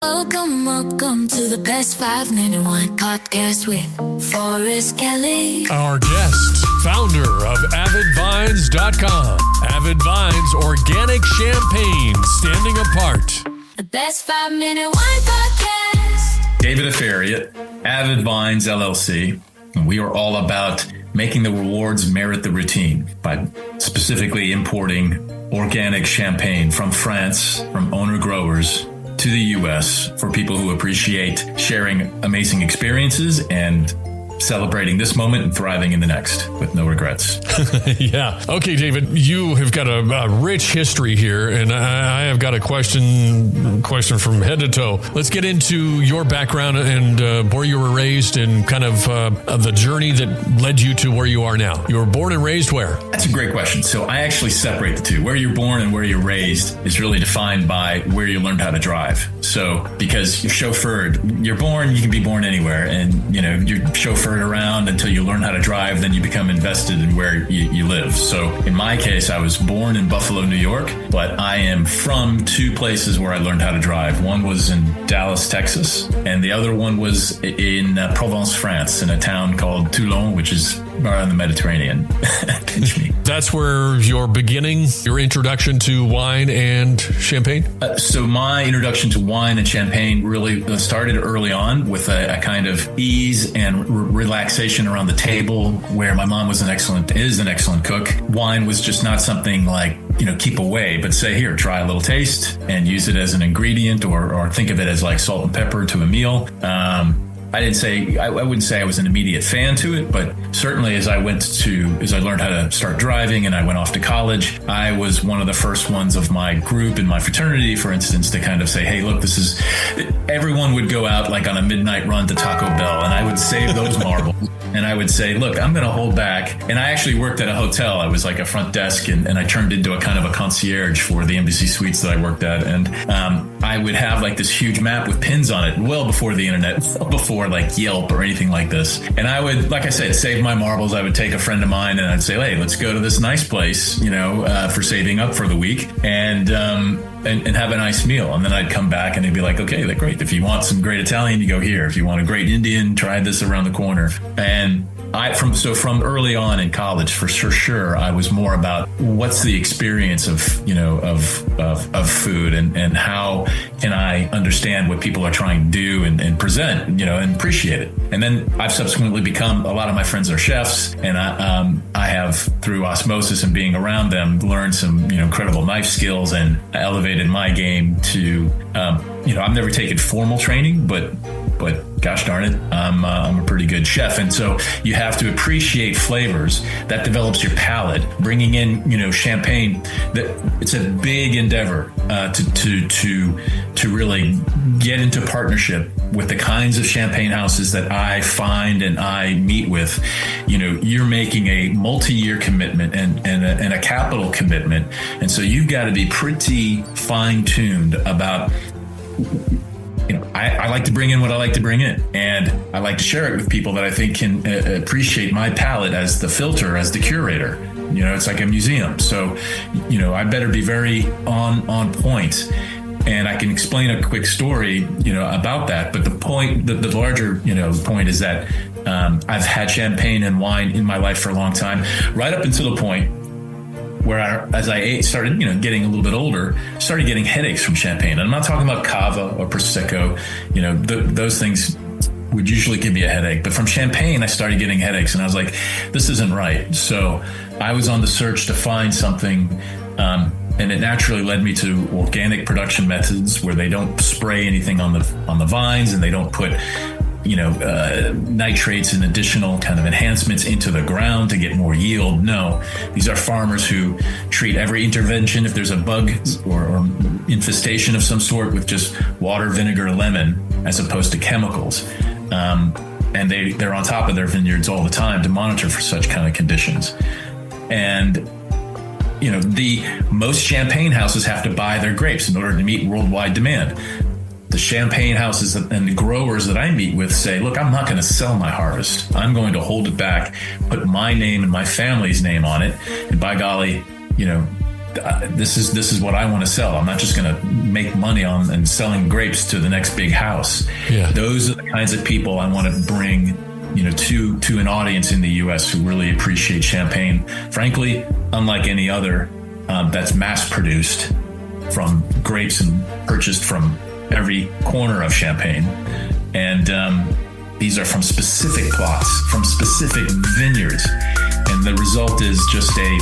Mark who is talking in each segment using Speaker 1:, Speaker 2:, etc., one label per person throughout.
Speaker 1: Welcome to the Best 5 Minute Wine Podcast with Forrest Kelly.
Speaker 2: Our guest, founder of AvidVines.com. Avid Vines Organic Champagne, standing apart.
Speaker 1: The Best 5 Minute Wine Podcast.
Speaker 3: David Aferiat, Avid Vines LLC. And we are all about making the rewards merit the routine by specifically importing organic champagne from France, from owner growers, to the U.S. for people who appreciate sharing amazing experiences and celebrating this moment and thriving in the next with no regrets.
Speaker 2: Yeah. Okay, David, you have got a rich history here, and I have got a question from head to toe. Let's get into your background and where you were raised and kind of the journey that led you to where you are now. You were born and raised where?
Speaker 3: That's a great question. So I actually separate the two. Where you're born and where you're raised is really defined by where you learned how to drive. So because you're chauffeured, you're born, you can be born anywhere, and you're chauffeured around until you learn how to drive, then you become invested in where you live. So in my case, I was born in Buffalo, New York, but I am from two places where I learned how to drive. One was in Dallas, Texas, and the other one was in Provence, France, in a town called Toulon, which is right on the Mediterranean.
Speaker 2: That's where your introduction to wine and champagne?
Speaker 3: So my introduction to wine and champagne really started early on with a kind of ease and relaxation around the table, where my mom is an excellent cook. Wine was just not something like, keep away, but say, here, try a little taste and use it as an ingredient, or think of it as like salt and pepper to a meal. I wouldn't say I was an immediate fan to it, but certainly as I learned how to start driving and I went off to college, I was one of the first ones of my group in my fraternity, for instance, to kind of say, hey, look, everyone would go out like on a midnight run to Taco Bell, and I would save those marbles. And I would say, look, I'm going to hold back. And I actually worked at a hotel. I was like a front desk, and I turned into a kind of a concierge for the Embassy Suites that I worked at. And I would have like this huge map with pins on it, well before the internet, before like Yelp or anything like this. And I would, like I said, save my marbles. I would take a friend of mine and I'd say, hey, let's go to this nice place, for saving up for the week and have a nice meal. And then I'd come back and they'd be like, okay, that's great. If you want some great Italian, you go here. If you want a great Indian, try this around the corner. And from early on in college, for sure, I was more about what's the experience of food and how can I understand what people are trying to do and present, and appreciate it. And then I've subsequently become, a lot of my friends are chefs, and I have, through osmosis and being around them, learned some, incredible knife skills, and elevated my game to, I've never taken formal training, but gosh darn it, I'm a pretty good chef. And so you have to appreciate flavors. That develops your palate. Bringing in, champagne, it's a big endeavor to really get into partnership with the kinds of champagne houses that I find and I meet with. You're making a multi-year commitment and a capital commitment. And so you've got to be pretty fine-tuned about, I like to bring in what I like to bring in, and I like to share it with people that I think can appreciate my palate as the filter, as the curator. It's like a museum. So, I better be very on point, and I can explain a quick story, about that. But the point, the larger, point is that I've had champagne and wine in my life for a long time, right up until the point where as I started, getting a little bit older, started getting headaches from champagne. And I'm not talking about cava or prosecco. Those things would usually give me a headache. But from champagne, I started getting headaches, and I was like, this isn't right. So I was on the search to find something, and it naturally led me to organic production methods where they don't spray anything on the vines, and they don't put nitrates and additional kind of enhancements into the ground to get more yield. No, these are farmers who treat every intervention, if there's a bug or infestation of some sort, with just water, vinegar, lemon, as opposed to chemicals. And they're on top of their vineyards all the time to monitor for such kind of conditions. And the most champagne houses have to buy their grapes in order to meet worldwide demand. The champagne houses and the growers that I meet with say, look, I'm not going to sell my harvest. I'm going to hold it back, put my name and my family's name on it. And by golly, this is what I want to sell. I'm not just going to make money on and selling grapes to the next big house.
Speaker 2: Yeah.
Speaker 3: Those are the kinds of people I want to bring, to an audience in the U.S. who really appreciate champagne. Frankly, unlike any other that's mass produced from grapes and purchased from every corner of Champagne. And these are from specific plots, from specific vineyards. And the result is just a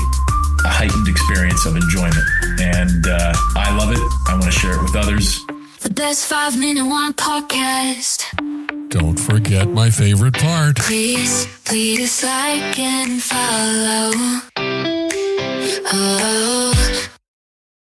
Speaker 3: heightened experience of enjoyment. And I love it. I want to share it with others.
Speaker 1: The best 5-minute wine podcast.
Speaker 2: Don't forget my favorite part.
Speaker 1: Please like and follow. Oh.